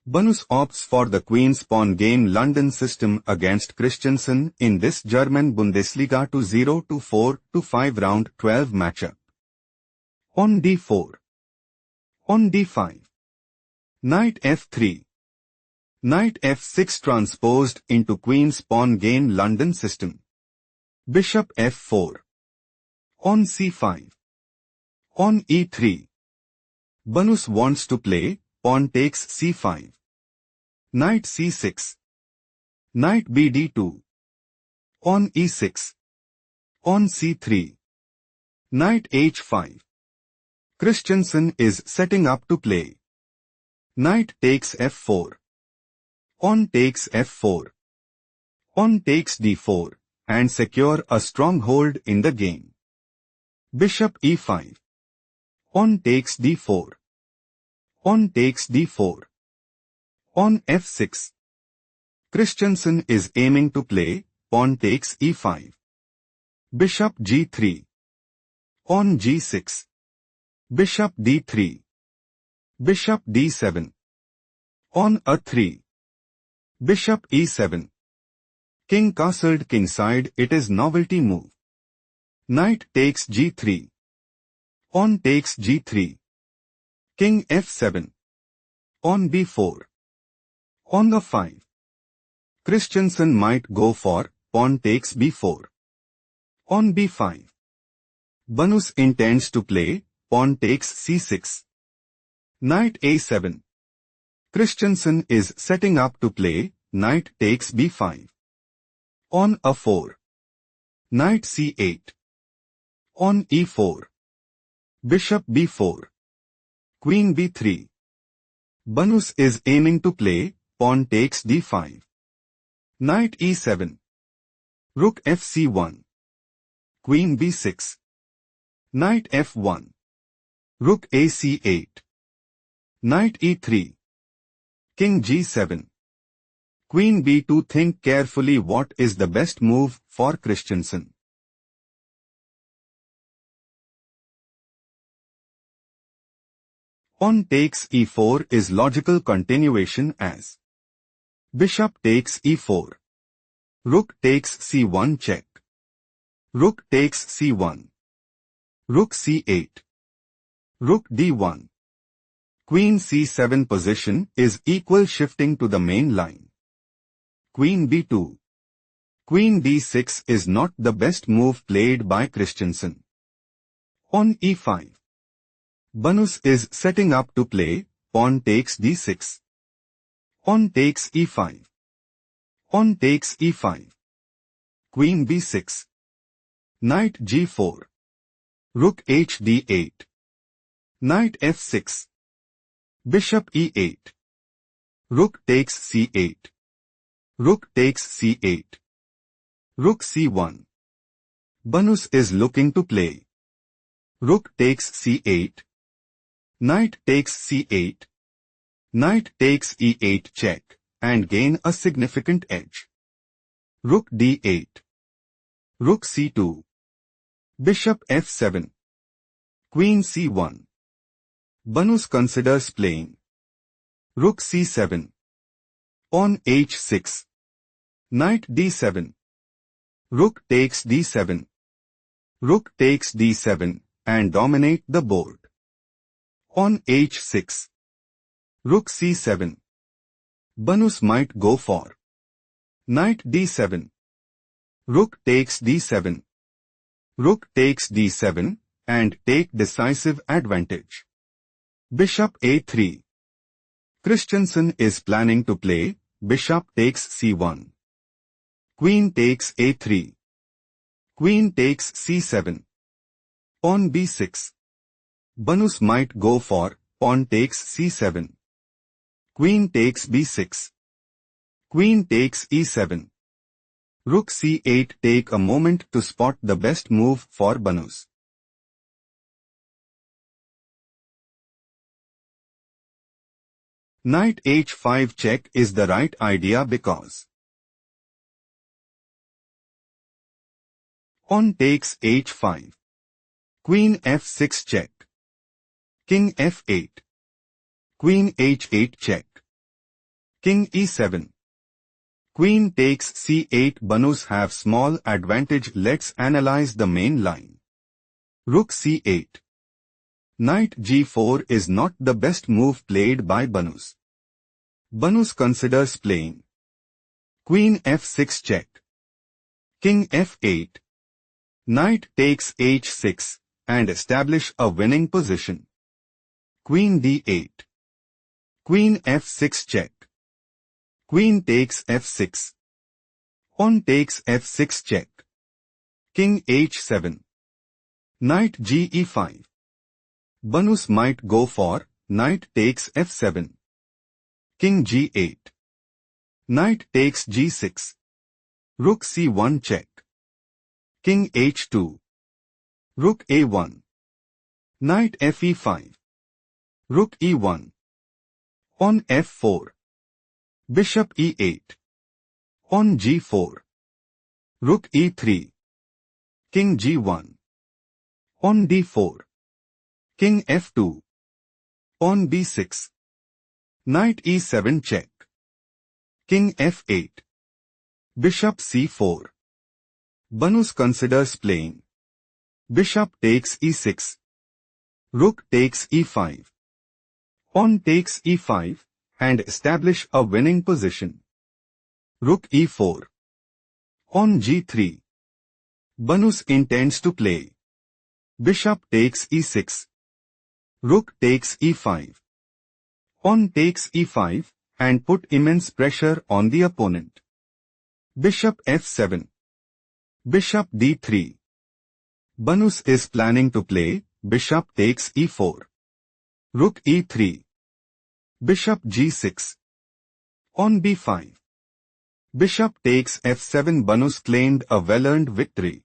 Banusz opts for the queen-pawn game London system against Christiansen in this German Bundesliga 2-0-4-5 round 12 matchup. On d4. On d5. Knight f3. Knight f6 transposed into queen's-pawn game London system. Bishop f4. On c5. On e3. Banusz wants to play pawn takes c5. Knight c6. Knight bd2. On e6. On c3. Knight h5. Christiansen is setting up to play. Knight takes f4. On takes f4. On takes d4, and secure a stronghold in the game. Bishop e5. On takes d4. On takes d4. On f6. Christiansen is aiming to play pawn takes e5. Bishop g3. On g6. Bishop d3. Bishop d7. On a3. Bishop e7. King castled kingside. It is novelty move. Knight takes g3. On takes g3. King f7. On b4. On a5. Christiansen might go for pawn takes b4. On b5. Banusz intends to play pawn takes c6. Knight a7. Christiansen is setting up to play knight takes b5. On a4. Knight c8. On e4. Bishop b4. Queen b3. Banusz is aiming to play pawn takes d5. Knight e7. Rook fc1. Queen b6. Knight f1. Rook ac8. Knight e3. King g7. Queen b2. Think carefully what is the best move for Christiansen. On takes e4 is logical continuation as Bishop takes e4. Rook takes c1 check. Rook takes c1. Rook c8. Rook d1. Queen c7 position is equal shifting to the main line. Queen b2. Queen d6 is not the best move played by Christiansen. On e5. Banusz is setting up to play pawn takes d6. On takes e5. On takes e5. Queen b6. Knight g4. Rook hd8. Knight f6. Bishop e8. Rook takes c8. Rook takes c8. Rook c1. Banusz is looking to play Rook takes c8. Knight takes c8. Knight takes e8 check, and gain a significant edge. Rook d8. Rook c2. Bishop f7. Queen c1. Banusz considers playing Rook c7. Pawn h6. Knight d7. Rook takes d7. Rook takes d7, and dominate the board. On h6. Rook c7. Banusz might go for Knight d7. Rook takes d7. Rook takes d7, and take decisive advantage. Bishop a3. Christiansen is planning to play Bishop takes c1. Queen takes a3. Queen takes c7. Pawn b6. Banusz might go for pawn takes c7. Queen takes b6. Queen takes e7. Rook c8. Take a moment to spot the best move for Banusz. Knight h5 check is the right idea because on takes h5. Queen f6 check. King f8. Queen h8 check. King e7. Queen takes c8. Banusz have small advantage. Let's analyze the main line. Rook c8. Knight g4 is not the best move played by Banusz. Banusz considers playing Queen f6 check. King f8. Knight takes h6 and establish a winning position. Queen d8. Queen f6 check. Queen takes f6. Pawn takes f6 check. King h7. Knight ge5. Banusz might go for knight takes f7. King g8. Knight takes g6. Rook c1 check. King h2. Rook a1. Knight fe5. Rook e1. Pawn f4. Bishop e8. Pawn g4. Rook e3. King g1. Pawn d4. King f2. Pawn b6. Knight e7 check. King f8. Bishop c4. Banusz considers playing bishop takes e6. Rook takes e5. Pawn takes e5 and establish a winning position. Rook e4. Pawn g3. Banusz intends to play bishop takes e6. Rook takes e5. Pawn takes e5 and put immense pressure on the opponent. Bishop f7. Bishop d3. Banusz is planning to play bishop takes e4. Rook e3. Bishop g6. Pawn b5. Bishop takes f7. Banusz claimed a well-earned victory.